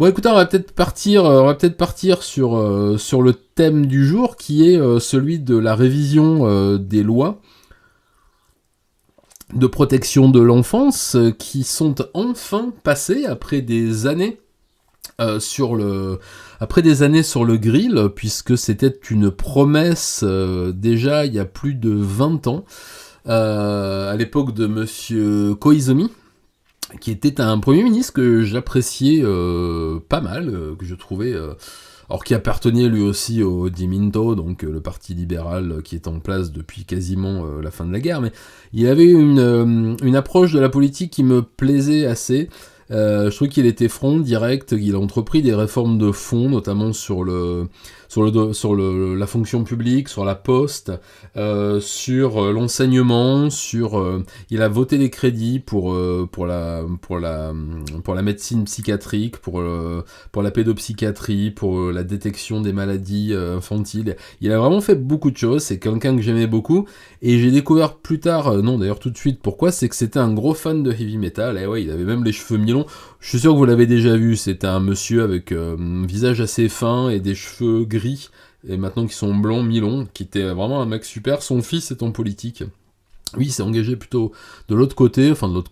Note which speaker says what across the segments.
Speaker 1: Bon, écoutez, on va peut-être partir sur le thème du jour, qui est celui de la révision des lois de protection de l'enfance qui sont enfin passées après des années sur le grill, puisque c'était une promesse déjà il y a plus de 20 ans, à l'époque de Monsieur Koizumi, qui était un Premier ministre que j'appréciais pas mal, que je trouvais... alors qui appartenait lui aussi au Jiminto, donc le parti libéral qui est en place depuis quasiment la fin de la guerre, mais il avait une approche de la politique qui me plaisait assez. Je trouve qu'il était franc, direct, qu'il a entrepris des réformes de fond, notamment sur la fonction publique, sur la poste, sur l'enseignement, il a voté les crédits pour la médecine psychiatrique, pour la pédopsychiatrie, pour la détection des maladies infantiles. Il a vraiment fait beaucoup de choses, c'est quelqu'un que j'aimais beaucoup, et j'ai découvert plus tard, non d'ailleurs tout de suite, pourquoi, c'est que c'était un gros fan de heavy metal, et ouais, il avait même les cheveux mi-longs. Je suis sûr que vous l'avez déjà vu, c'était un monsieur avec un visage assez fin et des cheveux gris, et maintenant qui sont blonds, mi-longs, qui était vraiment un mec super. Son fils est en politique. Oui, il s'est engagé plutôt de l'autre côté, on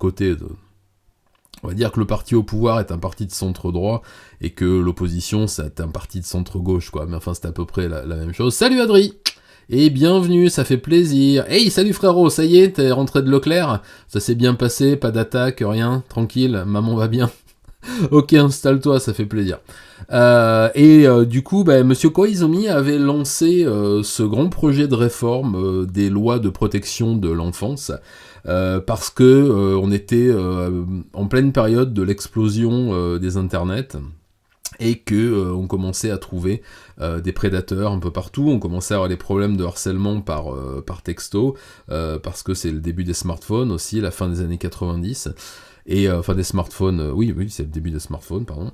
Speaker 1: va dire que le parti au pouvoir est un parti de centre-droit, et que l'opposition, c'est un parti de centre-gauche, quoi. Mais enfin, c'est à peu près la même chose. Salut Adri! Et bienvenue, ça fait plaisir. Hey, salut frérot, ça y est, t'es rentré de Leclerc? Ça s'est bien passé, pas d'attaque, rien, tranquille, maman va bien. Ok, installe-toi, ça fait plaisir. Du coup, Monsieur Koizumi avait lancé ce grand projet de réforme des lois de protection de l'enfance, parce que on était en pleine période de l'explosion des internets, et que on commençait à trouver des prédateurs un peu partout, on commençait à avoir des problèmes de harcèlement par texto, parce que c'est le début des smartphones aussi, la fin des années 90, et des smartphones, oui, c'est le début des smartphones, pardon.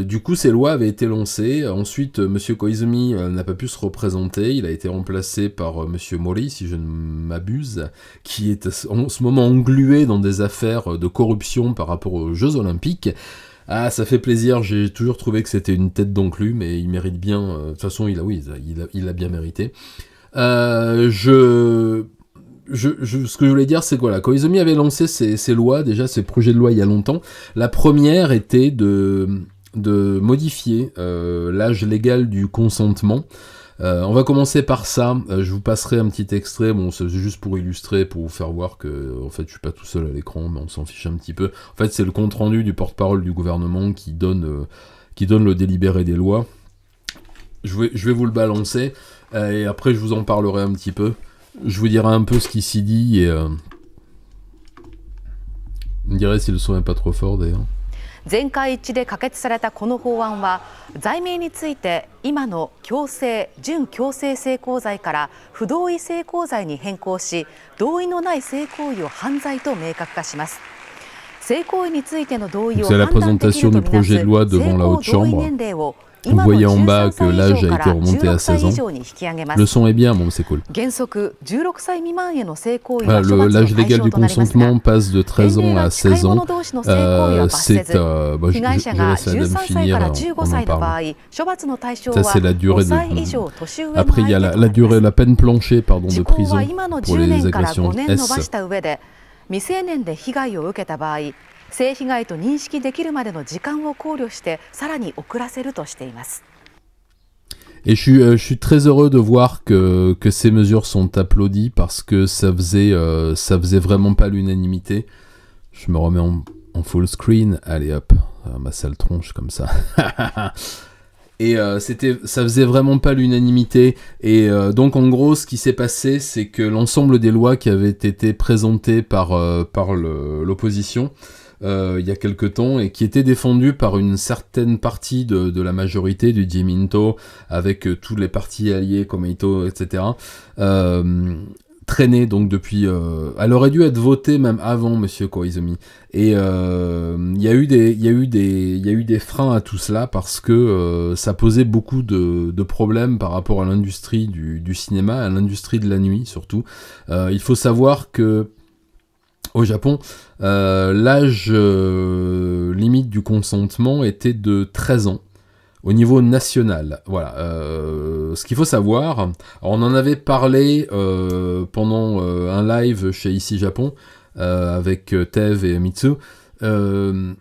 Speaker 1: Du coup, ces lois avaient été lancées. Ensuite, Monsieur Koizumi n'a pas pu se représenter. Il a été remplacé par Monsieur Mori, si je ne m'abuse, qui est en ce moment englué dans des affaires de corruption par rapport aux Jeux Olympiques. Ah, ça fait plaisir. J'ai toujours trouvé que c'était une tête d'enclume, mais il mérite bien. De toute façon, il a bien mérité. Ce que je voulais dire, c'est que voilà, Koizumi avait lancé ces lois, déjà ces projets de loi il y a longtemps. La première était de modifier l'âge légal du consentement. On va commencer par ça. Je vous passerai un petit extrait. Bon, c'est juste pour illustrer, pour vous faire voir que, en fait, je suis pas tout seul à l'écran, mais on s'en fiche un petit peu. En fait, c'est le compte rendu du porte-parole du gouvernement qui donne le délibéré des lois. Je vais vous le balancer, et après je vous en parlerai un petit peu. Je vous dirai un peu ce qui s'y dit, et vous me direz si le son n'est pas trop fort d'ailleurs.
Speaker 2: 全会一致で可決されたこの法案は、罪名について今の強制・準強制性交罪から不同意性交罪に変更し、同意のない性行為を犯罪と明確化します。性行為についての同意を判断できるとみなす性交同意年齢を
Speaker 1: Vous voyez en bas que l'âge a été remonté à 16 ans. Le son est bien, bon, c'est cool. L'âge légal du consentement passe de 13 ans à 16 ans. Je laisse Adam finir, on en parle. Ça, c'est la durée de... Après, il y a la durée, la peine planchée, de prison pour les agressions S.
Speaker 2: 性被害と認識できるまでの時間を考慮してさらに遅らせるとしています。
Speaker 1: Et je suis très heureux de voir que ces mesures sont applaudies, parce que ça faisait vraiment pas l'unanimité. Je me remets en full screen, allez hop, ma sale tronche comme ça. Et ça faisait vraiment pas l'unanimité, et donc en gros ce qui s'est passé, c'est que l'ensemble des lois qui avaient été présentées par l'opposition il y a quelque temps, et qui étaient défendues par une certaine partie de la majorité du Jiminto, avec tous les partis alliés, Komeito, etc., traînée donc depuis... elle aurait dû être votée même avant Monsieur Koizumi. Et il y a eu des freins à tout cela, parce que ça posait beaucoup de problèmes par rapport à l'industrie du cinéma, à l'industrie de la nuit surtout. Il faut savoir que Au Japon, l'âge limite du consentement était de 13 ans. Au niveau national, voilà. Ce qu'il faut savoir, alors on en avait parlé pendant un live chez Ici Japon avec Tev et Mitsu. Il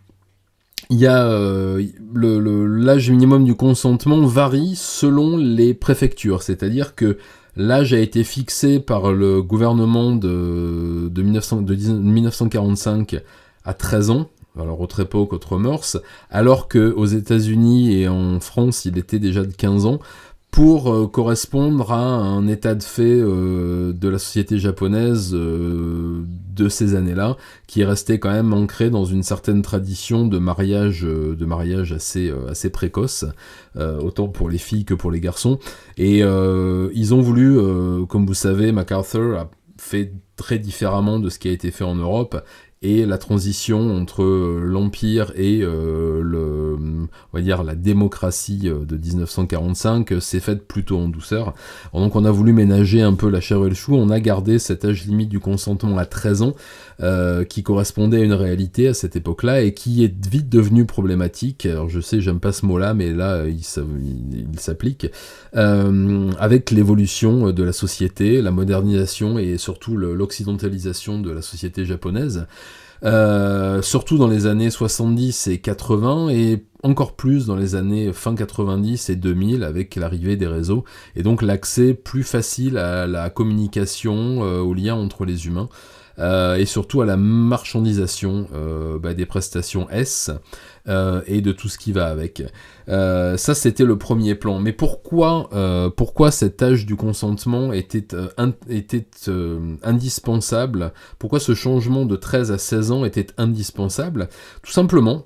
Speaker 1: y a l'âge minimum du consentement varie selon les préfectures, c'est-à-dire que l'âge a été fixé par le gouvernement de 1945 à 13 ans. Alors autre époque, autre mœurs, alors qu'aux États-Unis et en France, il était déjà de 15 ans, pour correspondre à un état de fait de la société japonaise de ces années-là, qui est resté quand même ancré dans une certaine tradition de mariage assez précoce, autant pour les filles que pour les garçons. Et ils ont voulu, comme vous savez, MacArthur a fait très différemment de ce qui a été fait en Europe, et la transition entre l'Empire et on va dire la démocratie de 1945 s'est faite plutôt en douceur. Donc on a voulu ménager un peu la chair et le chou, on a gardé cet âge limite du consentement à 13 ans, qui correspondait à une réalité à cette époque-là, et qui est vite devenu problématique. Alors je sais, j'aime pas ce mot-là, mais là, il s'applique, avec l'évolution de la société, la modernisation et surtout l'occidentalisation de la société japonaise. Surtout dans les années 70 et 80, et encore plus dans les années fin 90 et 2000 avec l'arrivée des réseaux, et donc l'accès plus facile à la communication, aux liens entre les humains, et surtout à la marchandisation des prestations S, et de tout ce qui va avec. Ça, c'était le premier plan. Mais pourquoi cet âge du consentement était indispensable? Pourquoi ce changement de 13 à 16 ans était indispensable? Tout simplement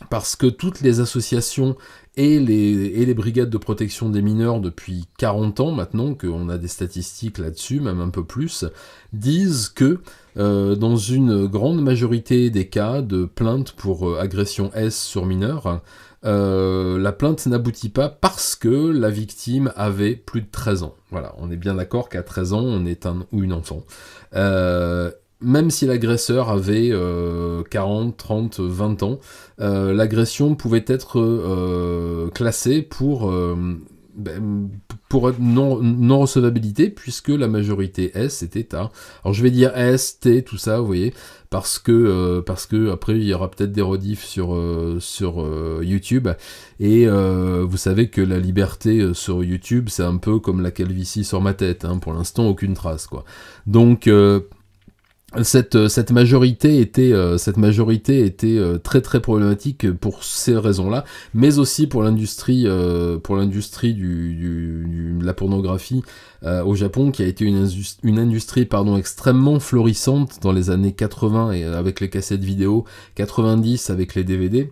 Speaker 1: parce que toutes les associations et les brigades de protection des mineurs depuis 40 ans maintenant, qu'on a des statistiques là-dessus, même un peu plus, disent que dans une grande majorité des cas de plaintes pour agression S sur mineurs, la plainte n'aboutit pas parce que la victime avait plus de 13 ans. Voilà, on est bien d'accord qu'à 13 ans, on est un ou une enfant. Même si l'agresseur avait 40, 30, 20 ans, l'agression pouvait être classée pour non-recevabilité, puisque la majorité S était à... Alors je vais dire S, T, tout ça, vous voyez, parce que après il y aura peut-être des rediffs sur YouTube, et vous savez que la liberté sur YouTube, c'est un peu comme la calvitie sur ma tête, hein, pour l'instant aucune trace, quoi. Donc... Cette majorité était très très problématique pour ces raisons-là, mais aussi pour l'industrie de la pornographie au Japon, qui a été une industrie extrêmement florissante dans les années 80 et avec les cassettes vidéo, 90 avec les DVD,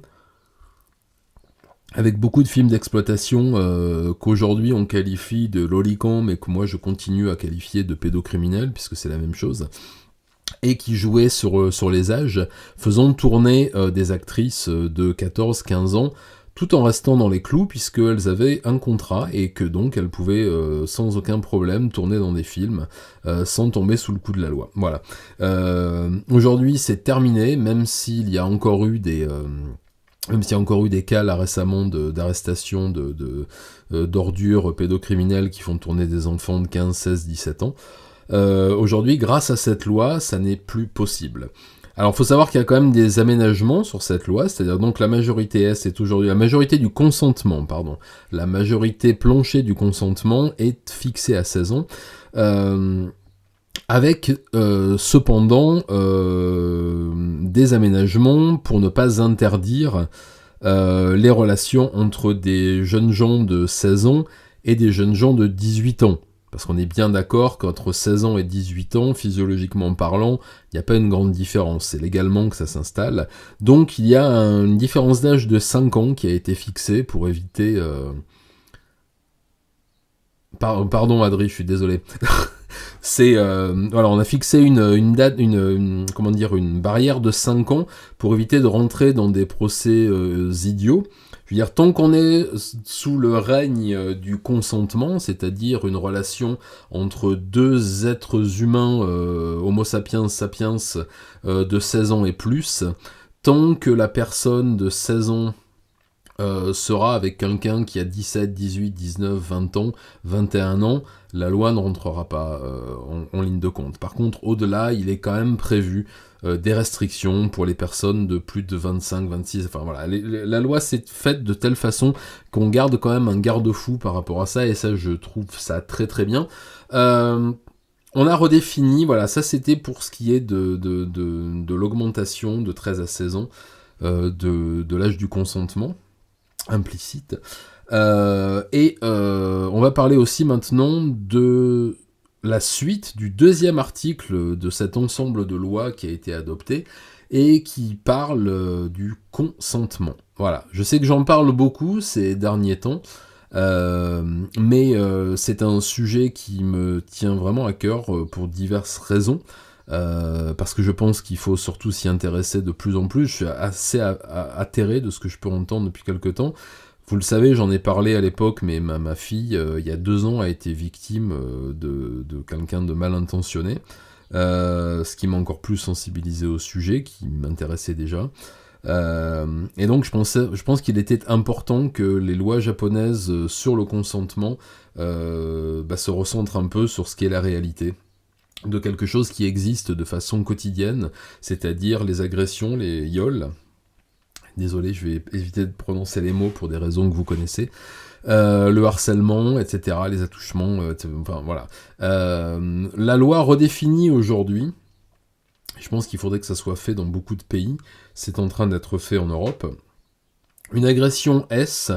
Speaker 1: avec beaucoup de films d'exploitation qu'aujourd'hui on qualifie de lolicon, mais que moi je continue à qualifier de pédocriminels, puisque c'est la même chose, et qui jouaient sur les âges, faisant tourner des actrices de 14-15 ans, tout en restant dans les clous, puisqu'elles avaient un contrat, et que donc elles pouvaient sans aucun problème tourner dans des films, sans tomber sous le coup de la loi. Voilà. Aujourd'hui c'est terminé, même s'il y a encore eu des cas là récemment d'arrestation d'ordures pédocriminelles qui font tourner des enfants de 15, 16, 17 ans. Aujourd'hui, grâce à cette loi, ça n'est plus possible. Alors, il faut savoir qu'il y a quand même des aménagements sur cette loi, c'est-à-dire donc la majorité S est aujourd'hui... La majorité du consentement, pardon. La majorité plancher du consentement est fixée à 16 ans, avec cependant des aménagements pour ne pas interdire les relations entre des jeunes gens de 16 ans et des jeunes gens de 18 ans. Parce qu'on est bien d'accord qu'entre 16 ans et 18 ans, physiologiquement parlant, il n'y a pas une grande différence. C'est légalement que ça s'installe. Donc il y a une différence d'âge de 5 ans qui a été fixée pour éviter... Pardon Adri, je suis désolé. Voilà, on a fixé une date, une barrière de 5 ans pour éviter de rentrer dans des procès idiots, Je veux dire, tant qu'on est sous le règne du consentement, c'est-à-dire une relation entre deux êtres humains, Homo sapiens sapiens, de 16 ans et plus, tant que la personne de 16 ans sera avec quelqu'un qui a 17, 18, 19, 20 ans, 21 ans, la loi ne rentrera pas en ligne de compte. Par contre, au-delà, il est quand même prévu des restrictions pour les personnes de plus de 25, 26, enfin voilà, la loi s'est faite de telle façon qu'on garde quand même un garde-fou par rapport à ça, et ça je trouve ça très très bien. On a redéfini, voilà, ça c'était pour ce qui est de l'augmentation de 13 à 16 ans de l'âge du consentement implicite. On va parler aussi maintenant de la suite du deuxième article de cet ensemble de lois qui a été adopté et qui parle du consentement. Voilà, je sais que j'en parle beaucoup ces derniers temps, mais c'est un sujet qui me tient vraiment à cœur pour diverses raisons. Parce que je pense qu'il faut surtout s'y intéresser de plus en plus. Je suis assez atterré de ce que je peux entendre depuis quelque temps. Vous le savez, j'en ai parlé à l'époque, mais ma fille, il y a 2 ans, a été victime de quelqu'un de mal intentionné, ce qui m'a encore plus sensibilisé au sujet, qui m'intéressait déjà. Et donc je pense qu'il était important que les lois japonaises sur le consentement se recentrent un peu sur ce qu'est la réalité de quelque chose qui existe de façon quotidienne, c'est-à-dire les agressions, les yols. Désolé, je vais éviter de prononcer les mots pour des raisons que vous connaissez. Le harcèlement, etc., les attouchements, enfin voilà. La loi redéfinit aujourd'hui, je pense qu'il faudrait que ça soit fait dans beaucoup de pays, c'est en train d'être fait en Europe, une agression S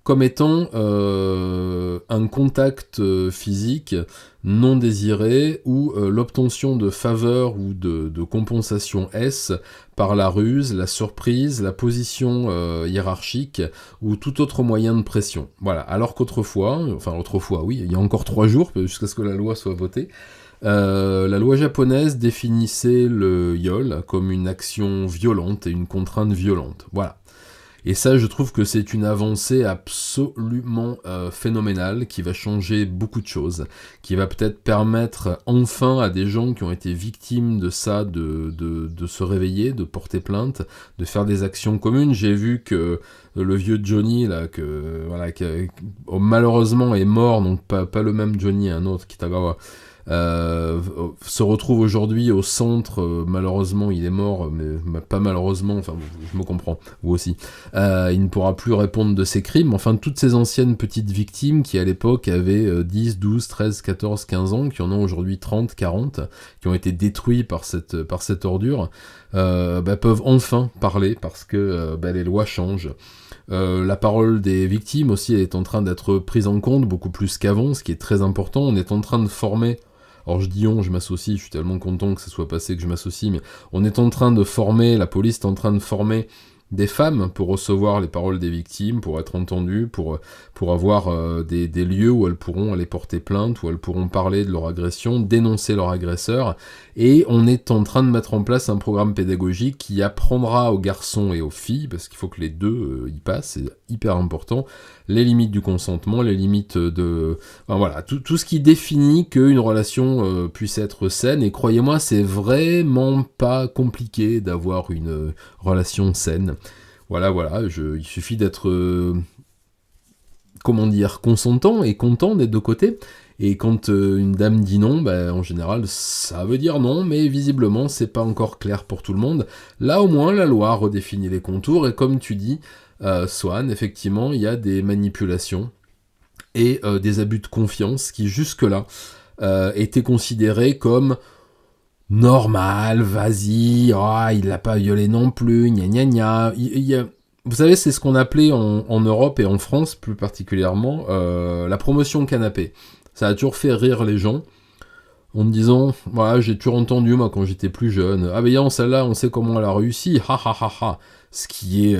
Speaker 1: comme étant un contact physique non désiré ou l'obtention de faveurs ou de compensation S par la ruse, la surprise, la position hiérarchique ou tout autre moyen de pression. Voilà, alors qu'autrefois, oui, il y a encore 3 jours jusqu'à ce que la loi soit votée, la loi japonaise définissait le yol comme une action violente et une contrainte violente. Voilà. Et ça, je trouve que c'est une avancée absolument phénoménale qui va changer beaucoup de choses, qui va peut-être permettre enfin à des gens qui ont été victimes de ça de se réveiller, de porter plainte, de faire des actions communes. J'ai vu que le vieux Johnny, là, qui malheureusement est mort, donc pas le même Johnny, un autre, Kitagawa, se retrouve aujourd'hui au centre, malheureusement il est mort, mais pas malheureusement, enfin je me comprends, vous aussi, il ne pourra plus répondre de ses crimes, enfin toutes ces anciennes petites victimes qui à l'époque avaient 10, 12, 13, 14, 15 ans, qui en ont aujourd'hui 30, 40, qui ont été détruits par cette ordure, peuvent enfin parler parce que les lois changent. La parole des victimes aussi est en train d'être prise en compte beaucoup plus qu'avant, ce qui est très important. On est en train de former, alors je dis je m'associe, je suis tellement content que ça soit passé que je m'associe, mais on est en train de former, la police est en train de former des femmes pour recevoir les paroles des victimes, pour être entendues, pour avoir des lieux où elles pourront aller porter plainte, où elles pourront parler de leur agression, dénoncer leur agresseur, et on est en train de mettre en place un programme pédagogique qui apprendra aux garçons et aux filles, parce qu'il faut que les deux y passent, c'est hyper important, les limites du consentement, les limites de... Enfin, voilà, tout ce qui définit qu'une relation puisse être saine, et croyez-moi, c'est vraiment pas compliqué d'avoir une relation saine. Voilà, il suffit d'être, consentant et content des deux côtés. Et quand une dame dit non, en général, ça veut dire non, mais visiblement, c'est pas encore clair pour tout le monde. Là, au moins, la loi redéfinit les contours, et comme tu dis, Swan, effectivement, il y a des manipulations et des abus de confiance qui, jusque-là, étaient considérés comme normal, vas-y, il l'a pas violé non plus, gna gna gna. Vous savez, c'est ce qu'on appelait en Europe et en France plus particulièrement la promotion canapé. Ça a toujours fait rire les gens en me disant, voilà, j'ai toujours entendu moi quand j'étais plus jeune, celle-là, on sait comment elle a réussi, ha ha ha ha. Ce qui est,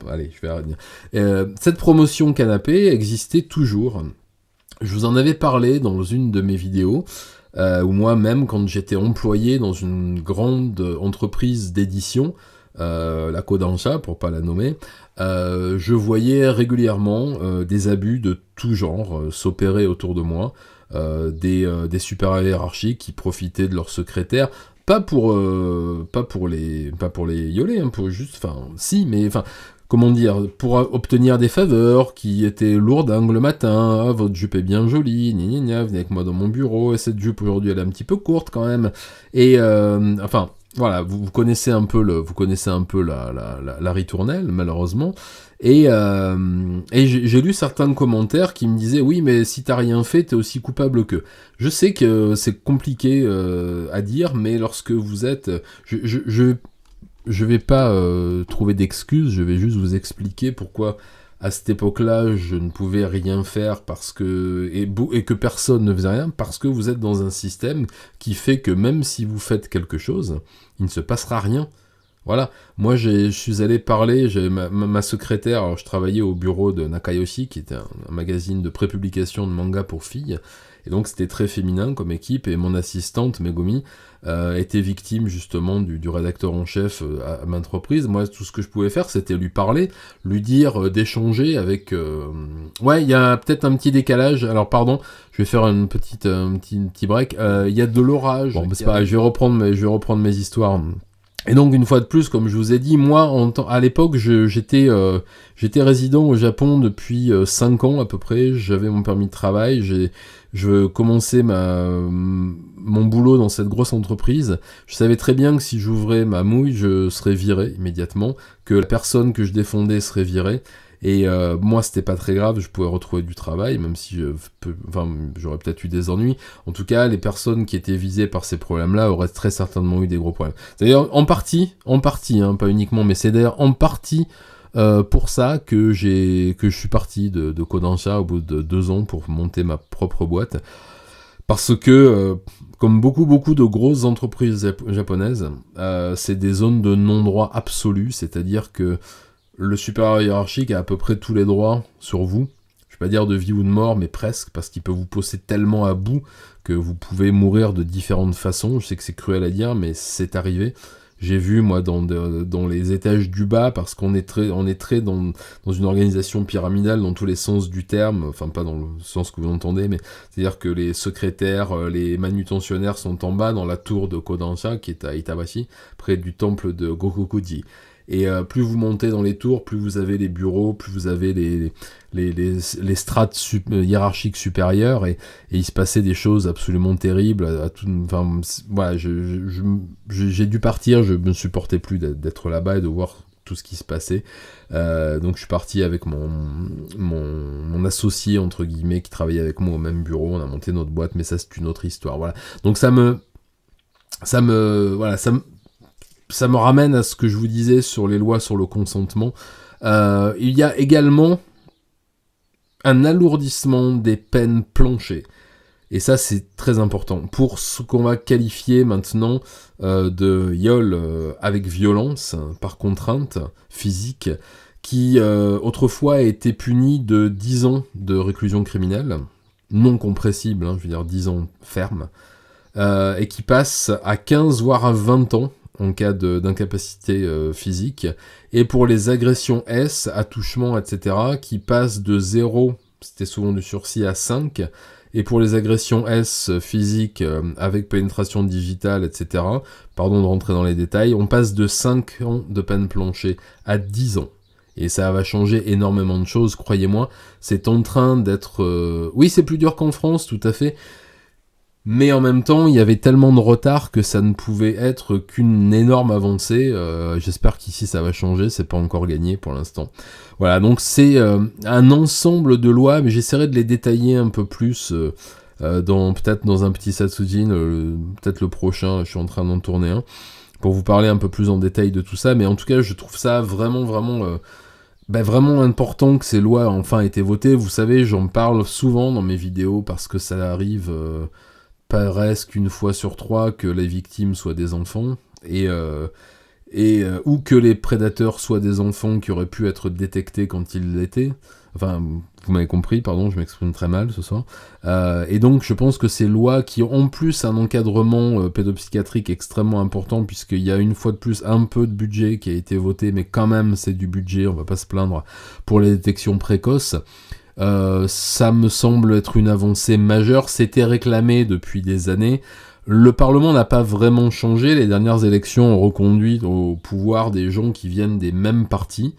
Speaker 1: allez, je vais arrêter. Cette promotion canapé existait toujours. Je vous en avais parlé dans une de mes vidéos. Ou moi-même, quand j'étais employé dans une grande entreprise d'édition, la Kodansha, pour pas la nommer, je voyais régulièrement des abus de tout genre s'opérer autour de moi, des supérieurs hiérarchiques qui profitaient de leurs secrétaires, pas pour les yoler, hein, pour juste, enfin, si, mais enfin, comment dire, pour obtenir des faveurs qui étaient lourdingues le matin. Ah, votre jupe est bien jolie, gna gna gna, venez avec moi dans mon bureau, et cette jupe aujourd'hui elle est un petit peu courte quand même. Et enfin, voilà, vous connaissez un peu la ritournelle, malheureusement. Et j'ai lu certains commentaires qui me disaient oui, mais si t'as rien fait, t'es aussi coupable qu'eux. Je sais que c'est compliqué à dire, mais lorsque vous êtes, je vais pas trouver d'excuses, je vais juste vous expliquer pourquoi à cette époque-là je ne pouvais rien faire parce que et que personne ne faisait rien, parce que vous êtes dans un système qui fait que même si vous faites quelque chose, il ne se passera rien. Voilà, moi je suis allé parler, j'avais ma secrétaire, alors je travaillais au bureau de Nakayoshi, qui était un magazine de prépublication de manga pour filles, et donc c'était très féminin comme équipe, et mon assistante, Megumi, était victime justement du rédacteur en chef à maintes reprises. Moi, tout ce que je pouvais faire, c'était lui parler, lui dire d'échanger avec... Ouais, il y a peut-être un petit décalage, alors pardon, je vais faire un petit break, il y a de l'orage. Bon, c'est pas grave, je vais reprendre mes histoires. Et donc une fois de plus, comme je vous ai dit, moi à l'époque j'étais résident au Japon depuis 5 ans à peu près, j'avais mon permis de travail, je commençais mon boulot dans cette grosse entreprise, je savais très bien que si j'ouvrais ma mouille, je serais viré immédiatement, que la personne que je défendais serait virée, et moi c'était pas très grave, je pouvais retrouver du travail, même si j'aurais peut-être eu des ennuis. En tout cas, les personnes qui étaient visées par ces problèmes-là auraient très certainement eu des gros problèmes. C'est d'ailleurs en partie, hein, pas uniquement, mais c'est d'ailleurs en partie pour ça que je suis parti de Kodansha au bout de 2 ans pour monter ma propre boîte. Parce que, comme beaucoup de grosses entreprises japonaises, c'est des zones de non-droit absolu, c'est-à-dire que le supérieur hiérarchique a à peu près tous les droits sur vous. Je vais pas dire de vie ou de mort, mais presque, parce qu'il peut vous pousser tellement à bout que vous pouvez mourir de différentes façons. Je sais que c'est cruel à dire, mais c'est arrivé. J'ai vu, moi, dans les étages du bas, parce qu'on est très dans une organisation pyramidale dans tous les sens du terme, enfin pas dans le sens que vous entendez, mais c'est-à-dire que les secrétaires, les manutentionnaires sont en bas dans la tour de Kodansha, qui est à Itabashi, près du temple de Gokokuji. Et plus vous montez dans les tours, plus vous avez les bureaux, plus vous avez les strates hiérarchiques supérieures, et il se passait des choses absolument terribles. Enfin, voilà, j'ai dû partir, je me supportais plus d'être là-bas et de voir tout ce qui se passait. Donc je suis parti avec mon associé, entre guillemets, qui travaillait avec moi au même bureau, on a monté notre boîte, mais ça c'est une autre histoire. Voilà. Donc ça me ramène à ce que je vous disais sur les lois sur le consentement. Il y a également un alourdissement des peines planchées. Et ça, c'est très important. Pour ce qu'on va qualifier maintenant de viol avec violence, par contrainte physique, qui autrefois a été puni de 10 ans de réclusion criminelle, non compressible, hein, je veux dire 10 ans ferme, et qui passe à 15 voire à 20 ans en cas d'incapacité physique, et pour les agressions S, attouchements, etc., qui passent de 0, c'était souvent du sursis, à 5, et pour les agressions S physiques avec pénétration digitale, etc., pardon de rentrer dans les détails, on passe de 5 ans de peine planchée à 10 ans. Et ça va changer énormément de choses, croyez-moi, c'est en train d'être... Oui, c'est plus dur qu'en France, tout à fait, mais en même temps, il y avait tellement de retard que ça ne pouvait être qu'une énorme avancée. J'espère qu'ici ça va changer, c'est pas encore gagné pour l'instant. Voilà, donc c'est un ensemble de lois, mais j'essaierai de les détailler un peu plus peut-être dans un petit Satsujin, peut-être le prochain, je suis en train d'en tourner un, pour vous parler un peu plus en détail de tout ça. Mais en tout cas, je trouve ça vraiment important que ces lois aient enfin été votées. Vous savez, j'en parle souvent dans mes vidéos parce que ça arrive... presque une fois sur 3 que les victimes soient des enfants, et ou que les prédateurs soient des enfants qui auraient pu être détectés quand ils l'étaient. Enfin, vous m'avez compris, pardon, je m'exprime très mal ce soir. Et donc, je pense que ces lois qui ont en plus un encadrement pédopsychiatrique extrêmement important, puisqu'il y a une fois de plus un peu de budget qui a été voté, mais quand même, c'est du budget, on va pas se plaindre, pour les détections précoces. Ça me semble être une avancée majeure. C'était réclamé depuis des années. Le Parlement n'a pas vraiment changé. Les dernières élections ont reconduit au pouvoir des gens qui viennent des mêmes partis.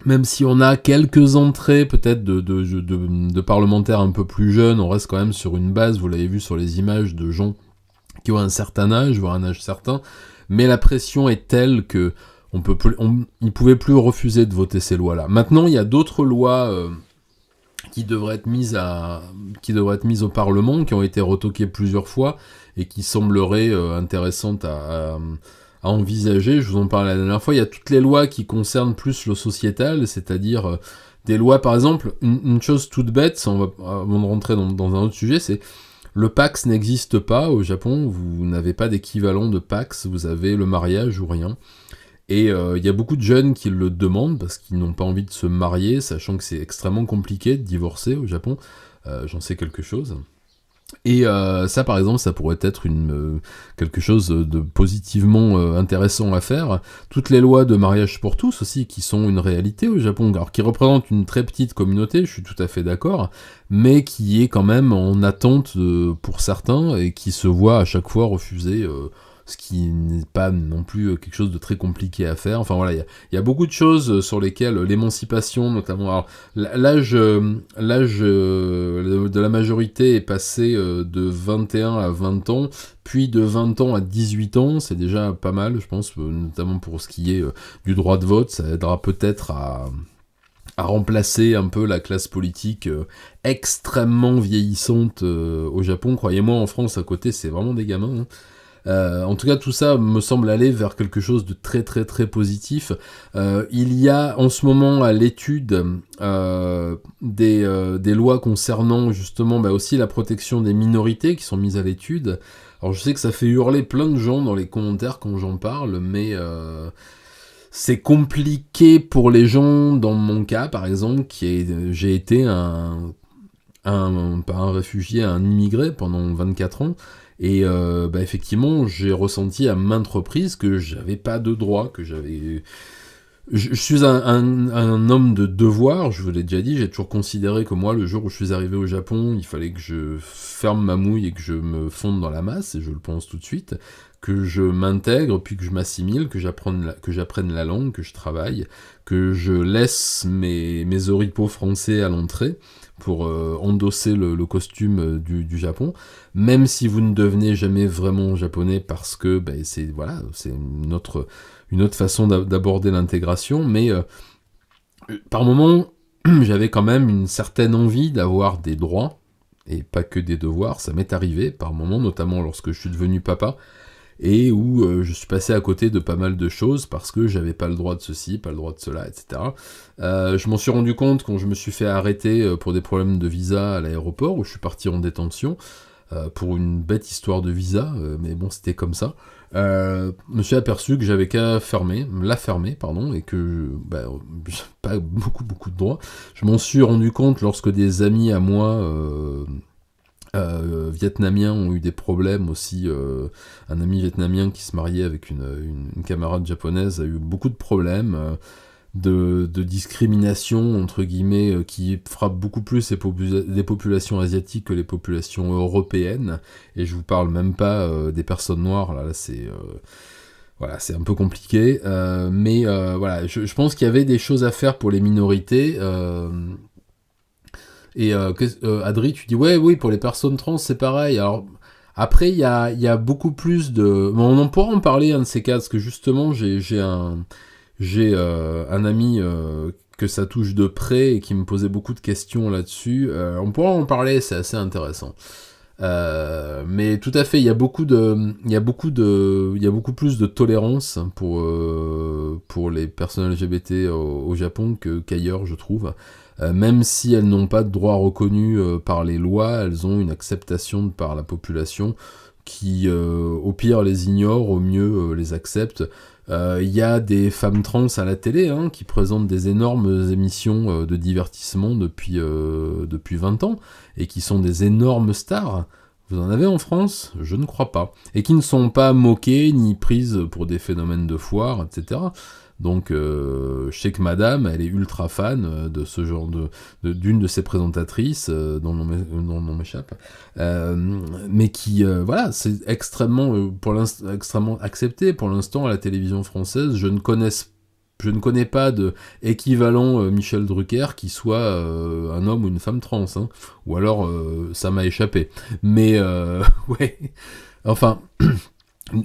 Speaker 1: Même si on a quelques entrées peut-être de parlementaires un peu plus jeunes, on reste quand même sur une base, vous l'avez vu sur les images, de gens qui ont un certain âge, voire un âge certain. Mais la pression est telle que ils ne pouvaient plus refuser de voter ces lois-là. Maintenant, il y a d'autres lois qui devraient être mises au Parlement, qui ont été retoquées plusieurs fois et qui sembleraient intéressantes à envisager. Je vous en parlais la dernière fois. Il y a toutes les lois qui concernent plus le sociétal, c'est-à-dire des lois, par exemple, une chose toute bête, avant de rentrer dans un autre sujet, c'est le Pax n'existe pas au Japon. Vous n'avez pas d'équivalent de Pax. Vous avez le mariage ou rien. Et il y a beaucoup de jeunes qui le demandent parce qu'ils n'ont pas envie de se marier, sachant que c'est extrêmement compliqué de divorcer au Japon. J'en sais quelque chose. Et ça, par exemple, ça pourrait être quelque chose de positivement intéressant à faire. Toutes les lois de mariage pour tous aussi, qui sont une réalité au Japon, alors qui représentent une très petite communauté, je suis tout à fait d'accord, mais qui est quand même en attente pour certains et qui se voit à chaque fois refuser. Ce qui n'est pas non plus quelque chose de très compliqué à faire. Enfin voilà, il y a beaucoup de choses sur lesquelles l'émancipation, notamment, alors, l'âge de la majorité est passé de 21 à 20 ans, puis de 20 ans à 18 ans, c'est déjà pas mal, je pense, notamment pour ce qui est du droit de vote, ça aidera peut-être à remplacer un peu la classe politique extrêmement vieillissante au Japon. Croyez-moi, en France, à côté, c'est vraiment des gamins, hein. En tout cas, tout ça me semble aller vers quelque chose de très très très positif. Il y a en ce moment à l'étude des lois concernant justement aussi la protection des minorités qui sont mises à l'étude. Alors je sais que ça fait hurler plein de gens dans les commentaires quand j'en parle, mais c'est compliqué pour les gens, dans mon cas par exemple, j'ai été pas un réfugié, un immigré pendant 24 ans. Et effectivement, j'ai ressenti à maintes reprises que j'avais pas de droit, que j'avais... Je suis un homme de devoir, je vous l'ai déjà dit, j'ai toujours considéré que moi, le jour où je suis arrivé au Japon, il fallait que je ferme ma mouille et que je me fonde dans la masse, et je le pense tout de suite, que je m'intègre, puis que je m'assimile, que j'apprenne la langue, que je travaille, que je laisse mes oripeaux français à l'entrée, pour endosser le costume du Japon, même si vous ne devenez jamais vraiment japonais parce que c'est une autre façon d'aborder l'intégration, mais par moment j'avais quand même une certaine envie d'avoir des droits et pas que des devoirs. Ça m'est arrivé par moment, notamment lorsque je suis devenu papa, et où je suis passé à côté de pas mal de choses parce que j'avais pas le droit de ceci, pas le droit de cela, etc. Je m'en suis rendu compte quand je me suis fait arrêter pour des problèmes de visa à l'aéroport, où je suis parti en détention pour une bête histoire de visa, mais bon, c'était comme ça. Je me suis aperçu que j'avais qu'à la fermer, et que j'ai pas beaucoup de droits. Je m'en suis rendu compte lorsque des amis à moi vietnamiens ont eu des problèmes aussi. Un ami vietnamien qui se mariait avec une camarade japonaise a eu beaucoup de problèmes de discrimination entre guillemets qui frappe beaucoup plus les populations asiatiques que les populations européennes, et je vous parle même pas des personnes noires. Là c'est c'est un peu compliqué, mais je pense qu'il y avait des choses à faire pour les minorités. Et Adri, tu dis oui, pour les personnes trans c'est pareil. Alors après il y a beaucoup plus de... Bon, on en pourra en parler un de ces cas, parce que justement j'ai un ami que ça touche de près et qui me posait beaucoup de questions là-dessus. On pourra en parler, c'est assez intéressant. Mais tout à fait, il y a beaucoup plus de tolérance pour les personnes LGBT au Japon qu'ailleurs, je trouve. Même si elles n'ont pas de droits reconnus par les lois, elles ont une acceptation par la population qui, au pire, les ignorent, au mieux, les acceptent. Il y a des femmes trans à la télé qui présentent des énormes émissions de divertissement depuis 20 ans, et qui sont des énormes stars. Vous en avez en France? Je ne crois pas. Et qui ne sont pas moquées, ni prises pour des phénomènes de foire, etc. Donc, je sais que madame, elle est ultra fan de ce genre d'une de ses présentatrices, dont le nom m'échappe, mais qui, voilà, c'est extrêmement accepté pour l'instant à la télévision française. Je ne connais pas de équivalent Michel Drucker qui soit un homme ou une femme trans, ou alors ça m'a échappé. Mais, ouais, enfin...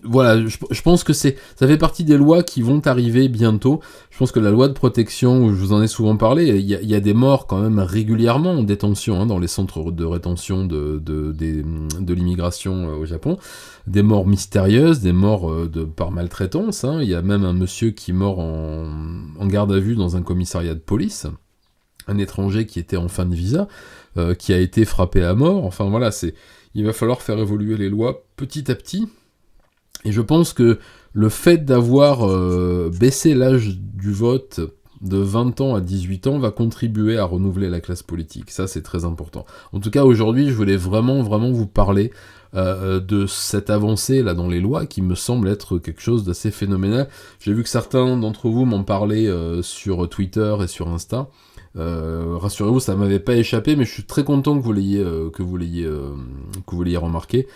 Speaker 1: Voilà, je pense que ça fait partie des lois qui vont arriver bientôt. Je pense que la loi de protection, je vous en ai souvent parlé, il y a des morts quand même régulièrement en détention dans les centres de rétention de l'immigration au Japon. Des morts mystérieuses, des morts par maltraitance. Il y a même un monsieur qui est mort en garde à vue dans un commissariat de police. Un étranger qui était en fin de visa, qui a été frappé à mort. Enfin voilà, il va falloir faire évoluer les lois petit à petit. Et je pense que le fait d'avoir baissé l'âge du vote de 20 ans à 18 ans va contribuer à renouveler la classe politique. Ça, c'est très important. En tout cas, aujourd'hui, je voulais vraiment vous parler de cette avancée là dans les lois qui me semble être quelque chose d'assez phénoménal. J'ai vu que certains d'entre vous m'en parlaient sur Twitter et sur Insta. Rassurez-vous, ça m'avait pas échappé, mais je suis très content que vous l'ayez remarqué.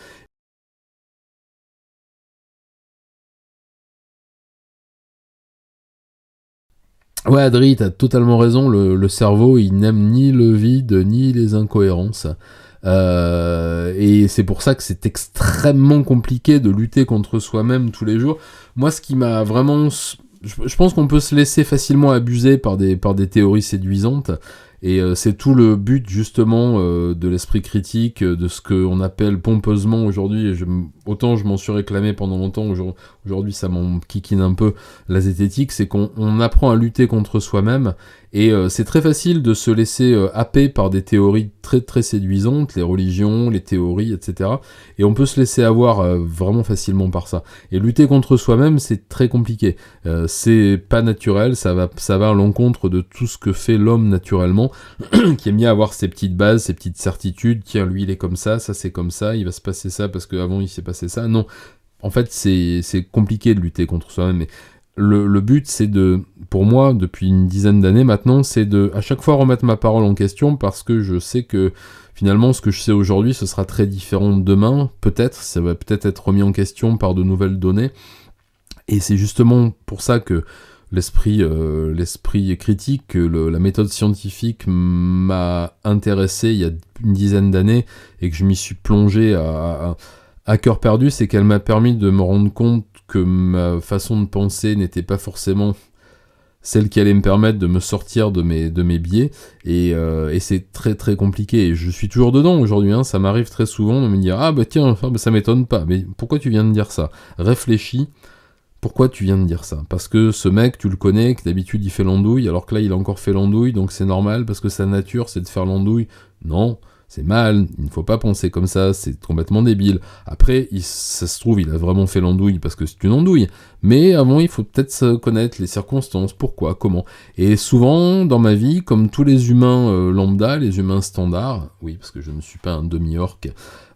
Speaker 1: Ouais, Adri, t'as totalement raison, le cerveau, il n'aime ni le vide, ni les incohérences. Et c'est pour ça que c'est extrêmement compliqué de lutter contre soi-même tous les jours. Moi, ce qui m'a vraiment... Je pense qu'on peut se laisser facilement abuser par des théories séduisantes, et c'est tout le but justement de l'esprit critique, de ce qu'on appelle pompeusement aujourd'hui, autant je m'en suis réclamé pendant longtemps, aujourd'hui ça m'en kikine un peu, la zététique, c'est qu'on apprend à lutter contre soi-même, et c'est très facile de se laisser happer par des théories très très séduisantes, les religions, les théories, etc. Et on peut se laisser avoir vraiment facilement par ça. Et lutter contre soi-même, c'est très compliqué. C'est pas naturel, ça va à l'encontre de tout ce que fait l'homme naturellement, qui aime bien avoir ses petites bases, ses petites certitudes. Tiens, lui il est comme ça c'est comme ça, il va se passer ça parce qu'avant il s'est passé ça. Non, en fait c'est compliqué de lutter contre soi-même, mais le but c'est pour moi, depuis une dizaine d'années maintenant, c'est de à chaque fois remettre ma parole en question, parce que je sais que finalement ce que je sais aujourd'hui ce sera très différent demain, ça va peut-être être remis en question par de nouvelles données, et c'est justement pour ça que l'esprit critique, la méthode scientifique m'a intéressé il y a une dizaine d'années, et que je m'y suis plongé à cœur perdu, c'est qu'elle m'a permis de me rendre compte que ma façon de penser n'était pas forcément celle qui allait me permettre de me sortir de mes biais, et c'est très très compliqué, et je suis toujours dedans aujourd'hui, ça m'arrive très souvent de me dire « Ah bah tiens, ça m'étonne pas, mais pourquoi tu viens de dire ça ? Réfléchis, pourquoi tu viens de dire ça ? Parce que ce mec, tu le connais, que d'habitude il fait l'andouille, alors que là il a encore fait l'andouille, donc c'est normal, parce que sa nature c'est de faire l'andouille. Non, c'est mal, il ne faut pas penser comme ça, c'est complètement débile. Après, ça se trouve, il a vraiment fait l'andouille parce que c'est une andouille, mais avant il faut peut-être connaître les circonstances, pourquoi, comment. Et souvent, dans ma vie, comme tous les humains lambda, les humains standards, oui, parce que je ne suis pas un demi-orc,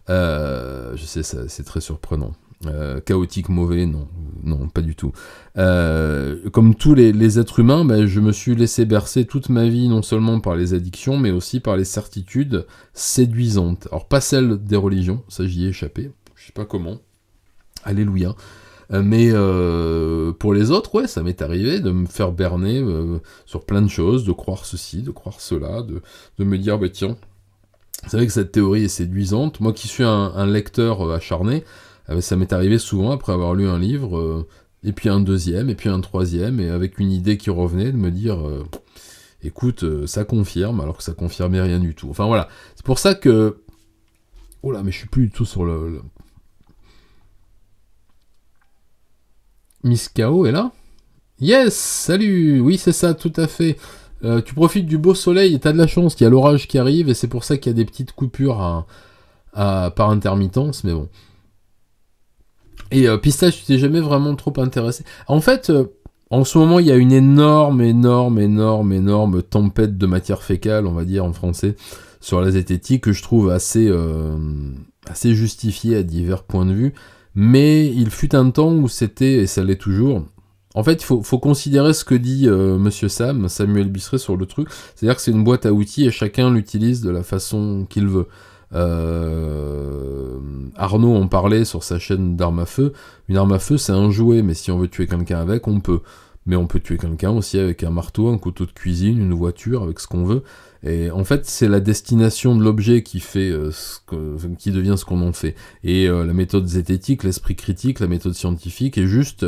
Speaker 1: je sais, c'est très surprenant. Chaotique, mauvais, non, pas du tout. Comme tous les êtres humains, je me suis laissé bercer toute ma vie, non seulement par les addictions, mais aussi par les certitudes séduisantes. Alors pas celles des religions, ça j'y ai échappé, je sais pas comment, alléluia. Mais pour les autres, ouais, ça m'est arrivé de me faire berner sur plein de choses, de croire ceci, de croire cela, de me dire, tiens, c'est vrai que cette théorie est séduisante. Moi qui suis un lecteur acharné, ça m'est arrivé souvent, après avoir lu un livre, et puis un deuxième, et puis un troisième, et avec une idée qui revenait, de me dire écoute, ça confirme, alors que ça confirmait rien du tout. Enfin voilà, c'est pour ça que... Oh là, mais je suis plus du tout sur le... Miss K.O. est là ? Yes, salut. Oui, c'est ça, tout à fait. Tu profites du beau soleil, et t'as de la chance, il y a l'orage qui arrive, et c'est pour ça qu'il y a des petites coupures par intermittence, mais bon... Et Pistache, tu t'es jamais vraiment trop intéressé. En fait, en ce moment, il y a une énorme tempête de matière fécale, on va dire en français, sur la zététique, que je trouve assez justifiée à divers points de vue. Mais il fut un temps où c'était, et ça l'est toujours. En fait, il faut considérer ce que dit Monsieur Samuel Bisseret sur le truc. C'est-à-dire que c'est une boîte à outils et chacun l'utilise de la façon qu'il veut. Arnaud en parlait sur sa chaîne d'armes à feu. Une arme à feu, c'est un jouet, mais si on veut tuer quelqu'un avec, on peut. Mais on peut tuer quelqu'un aussi avec un marteau, un couteau de cuisine, une voiture, avec ce qu'on veut. Et en fait, c'est la destination de l'objet qui fait qui devient ce qu'on en fait. Et la méthode zététique, l'esprit critique, la méthode scientifique est juste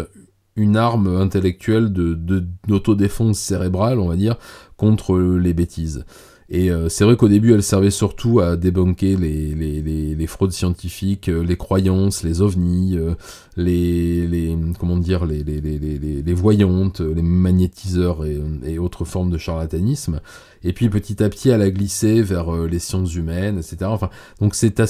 Speaker 1: une arme intellectuelle d'autodéfense cérébrale, on va dire, contre les bêtises. Et c'est vrai qu'au début, elle servait surtout à débunker les fraudes scientifiques, les croyances, les ovnis, les voyantes, les magnétiseurs et autres formes de charlatanisme. Et puis petit à petit, elle a glissé vers les sciences humaines, etc. Enfin, donc c'est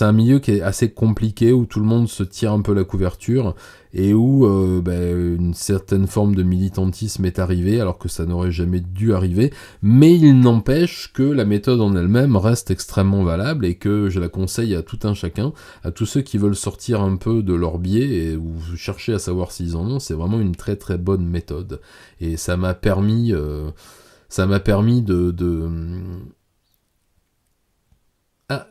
Speaker 1: un milieu qui est assez compliqué où tout le monde se tire un peu la couverture et où une certaine forme de militantisme est arrivée alors que ça n'aurait jamais dû arriver. Mais il n'empêche que la méthode en elle-même reste extrêmement valable et que je la conseille à tout un chacun, à tous ceux qui veulent sortir un peu de leur biais ou chercher à savoir s'ils en ont. C'est vraiment une très très bonne méthode et ça m'a permis de... Ah,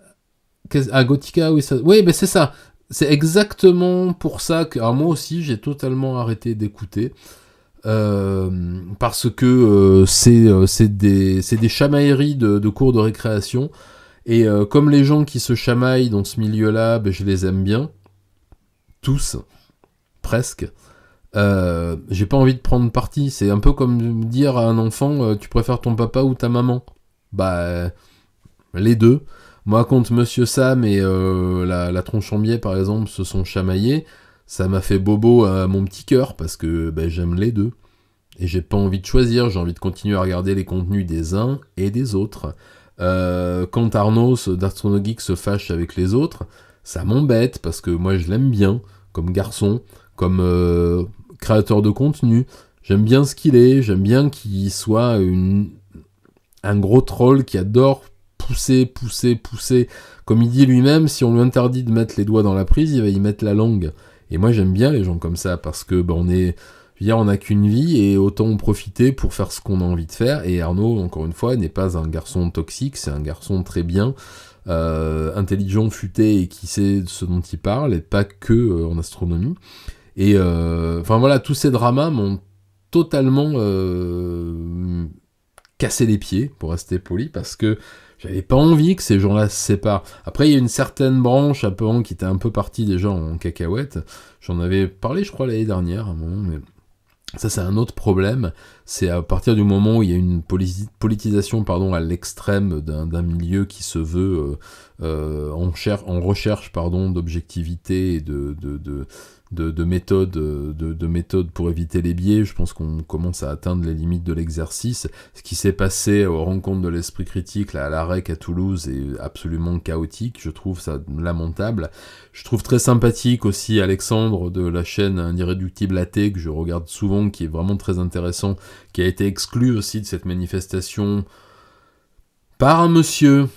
Speaker 1: Gothica, oui, mais c'est ça. C'est exactement pour ça que... Alors moi aussi, j'ai totalement arrêté d'écouter. Parce que c'est des chamailleries de cours de récréation. Et comme les gens qui se chamaillent dans ce milieu-là, je les aime bien. Tous. Presque. J'ai pas envie de prendre parti. C'est un peu comme dire à un enfant tu préfères ton papa ou ta maman. Les deux. Moi, quand Monsieur Sam et la tronche en biais, par exemple, se sont chamaillés, ça m'a fait bobo à mon petit cœur parce que j'aime les deux. Et j'ai pas envie de choisir, j'ai envie de continuer à regarder les contenus des uns et des autres. Quand Arnaud d'Astronogeek se fâche avec les autres, ça m'embête parce que moi je l'aime bien comme garçon, comme créateur de contenu. J'aime bien ce qu'il est, j'aime bien qu'il soit un gros troll qui adore pousser. Comme il dit lui-même, si on lui interdit de mettre les doigts dans la prise, il va y mettre la langue. Et moi j'aime bien les gens comme ça parce que on n'a qu'une vie et autant en profiter pour faire ce qu'on a envie de faire. Et Arnaud, encore une fois, n'est pas un garçon toxique, c'est un garçon très bien, intelligent, futé et qui sait ce dont il parle, et pas que en astronomie. Et tous ces dramas m'ont totalement cassé les pieds, pour rester poli, parce que j'avais pas envie que ces gens-là se séparent. Après, il y a une certaine branche apparemment qui était un peu partie déjà en cacahuète. J'en avais parlé, je crois, l'année dernière, à un moment, mais ça, c'est un autre problème. C'est à partir du moment où il y a une politisation à l'extrême d'un milieu qui se veut en recherche d'objectivité et de méthodes pour éviter les biais. Je pense qu'on commence à atteindre les limites de l'exercice. Ce qui s'est passé aux rencontres de l'esprit critique là, à la REC à Toulouse est absolument chaotique. Je trouve ça lamentable. Je trouve très sympathique aussi Alexandre de la chaîne Un Irréductible Athée, que je regarde souvent, qui est vraiment très intéressant, qui a été exclu aussi de cette manifestation par un monsieur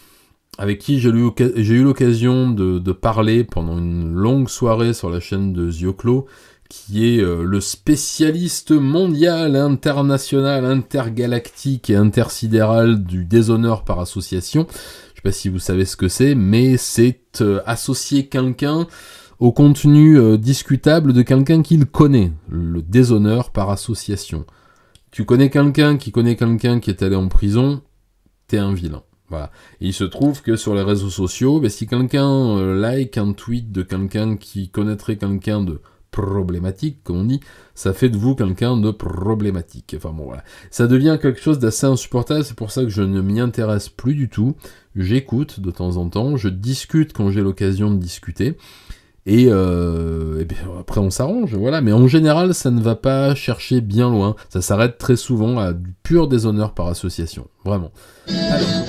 Speaker 1: avec qui j'ai eu l'occasion de parler pendant une longue soirée sur la chaîne de Zioclo, qui est le spécialiste mondial, international, intergalactique et intersidéral du déshonneur par association. Je sais pas si vous savez ce que c'est, mais c'est associer quelqu'un au contenu discutable de quelqu'un qu'il connaît, le déshonneur par association. Tu connais quelqu'un qui est allé en prison, t'es un vilain. Voilà. Et il se trouve que sur les réseaux sociaux, si quelqu'un like un tweet de quelqu'un qui connaîtrait quelqu'un de problématique, comme on dit, ça fait de vous quelqu'un de problématique. Enfin bon, voilà. Ça devient quelque chose d'assez insupportable, c'est pour ça que je ne m'y intéresse plus du tout. J'écoute de temps en temps, je discute quand j'ai l'occasion de discuter, et après on s'arrange, voilà. Mais en général, ça ne va pas chercher bien loin. Ça s'arrête très souvent à du pur déshonneur par association. Vraiment. Alors...